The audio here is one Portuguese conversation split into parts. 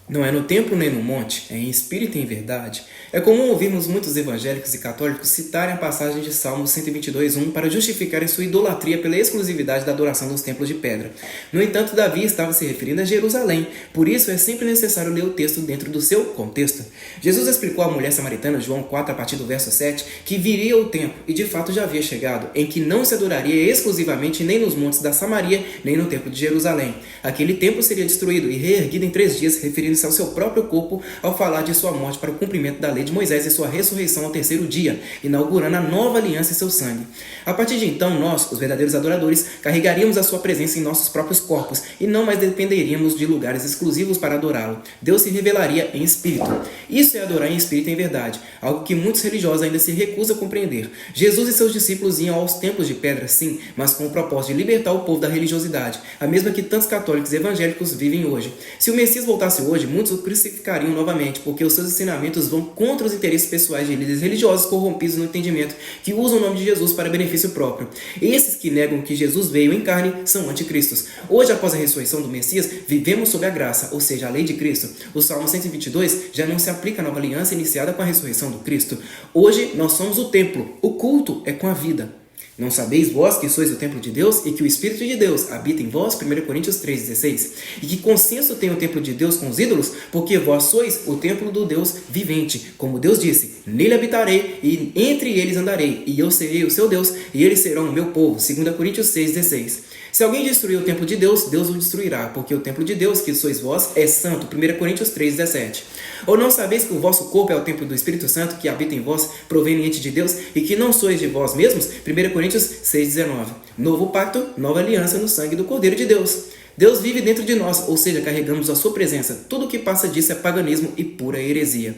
Não é no templo nem no monte, é em espírito e em verdade. É comum ouvirmos muitos evangélicos e católicos citarem a passagem de Salmo 122:1 para justificarem sua idolatria pela exclusividade da adoração dos templos de pedra. No entanto, Davi estava se referindo a Jerusalém, por isso é sempre necessário ler o texto dentro do seu contexto. Jesus explicou à mulher samaritana, João 4, a partir do verso 7, que viria o tempo, e de fato já havia chegado, em que não se adoraria exclusivamente nem nos montes da Samaria, nem no templo de Jerusalém. Aquele templo seria destruído e reerguido em 3 dias, referindo-se ao seu próprio corpo ao falar de sua morte para o cumprimento da lei de Moisés e sua ressurreição ao 3º dia, inaugurando a nova aliança em seu sangue. A partir de então, nós, os verdadeiros adoradores, carregaríamos a sua presença em nossos próprios corpos e não mais dependeríamos de lugares exclusivos para adorá-lo. Deus se revelaria em espírito. Isso é adorar em espírito e em verdade, algo que muitos religiosos ainda se recusam a compreender. Jesus e seus discípulos iam aos templos de pedra, sim, mas com o propósito de libertar o povo da religiosidade, a mesma que tantos católicos e evangélicos vivem hoje. Se o Messias voltasse hoje, muitos o crucificariam novamente, porque os seus ensinamentos vão contra os interesses pessoais de líderes religiosos corrompidos no entendimento, que usam o nome de Jesus para benefício próprio. Esses que negam que Jesus veio em carne são anticristos. Hoje, após a ressurreição do Messias, vivemos sob a graça, ou seja, a lei de Cristo. O Salmo 122 já não se aplica à nova aliança iniciada com a ressurreição do Cristo. Hoje, nós somos o templo. O culto é com a vida. Não sabeis vós que sois o templo de Deus e que o Espírito de Deus habita em vós? 1 Coríntios 3,16. E que consenso tem o templo de Deus com os ídolos? Porque vós sois o templo do Deus vivente. Como Deus disse, nele habitarei e entre eles andarei, e eu serei o seu Deus e eles serão o meu povo. 2 Coríntios 6,16. Se alguém destruir o templo de Deus, Deus o destruirá, porque o templo de Deus, que sois vós, é santo. 1 Coríntios 3,17. Ou não sabeis que o vosso corpo é o templo do Espírito Santo, que habita em vós, proveniente de Deus, e que não sois de vós mesmos? 1 Coríntios 6,19. Novo pacto, nova aliança no sangue do Cordeiro de Deus. Deus vive dentro de nós, ou seja, carregamos a sua presença. Tudo o que passa disso é paganismo e pura heresia.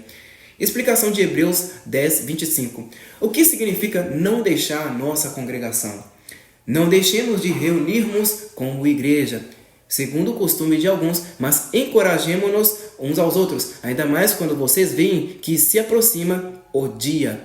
Explicação de Hebreus 10:25. O que significa não deixar a nossa congregação? Não deixemos de reunirmos como igreja, segundo o costume de alguns, mas encorajemo-nos uns aos outros, ainda mais quando vocês veem que se aproxima o dia.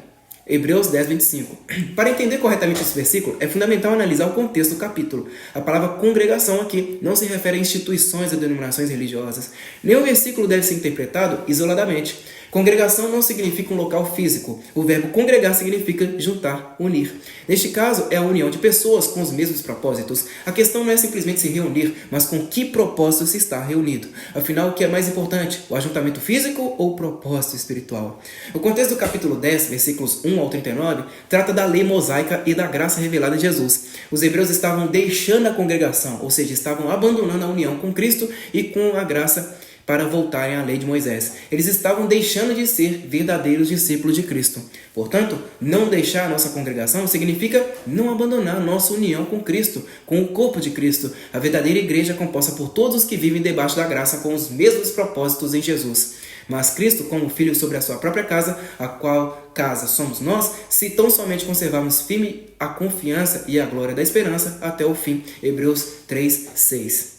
Hebreus 10:25. Para entender corretamente esse versículo, é fundamental analisar o contexto do capítulo. A palavra congregação aqui não se refere a instituições ou denominações religiosas. Nem o versículo deve ser interpretado isoladamente. Congregação não significa um local físico. O verbo congregar significa juntar, unir. Neste caso, é a união de pessoas com os mesmos propósitos. A questão não é simplesmente se reunir, mas com que propósito se está reunido. Afinal, o que é mais importante? O ajuntamento físico ou o propósito espiritual? O contexto do capítulo 10, versículos 1 ao 39, trata da lei mosaica e da graça revelada em Jesus. Os hebreus estavam deixando a congregação, ou seja, estavam abandonando a união com Cristo e com a graça para voltarem à lei de Moisés. Eles estavam deixando de ser verdadeiros discípulos de Cristo. Portanto, não deixar a nossa congregação significa não abandonar a nossa união com Cristo, com o corpo de Cristo, a verdadeira igreja composta por todos os que vivem debaixo da graça com os mesmos propósitos em Jesus. Mas Cristo, como filho sobre a sua própria casa, a qual casa somos nós, se tão somente conservarmos firme a confiança e a glória da esperança até o fim. Hebreus 3:6.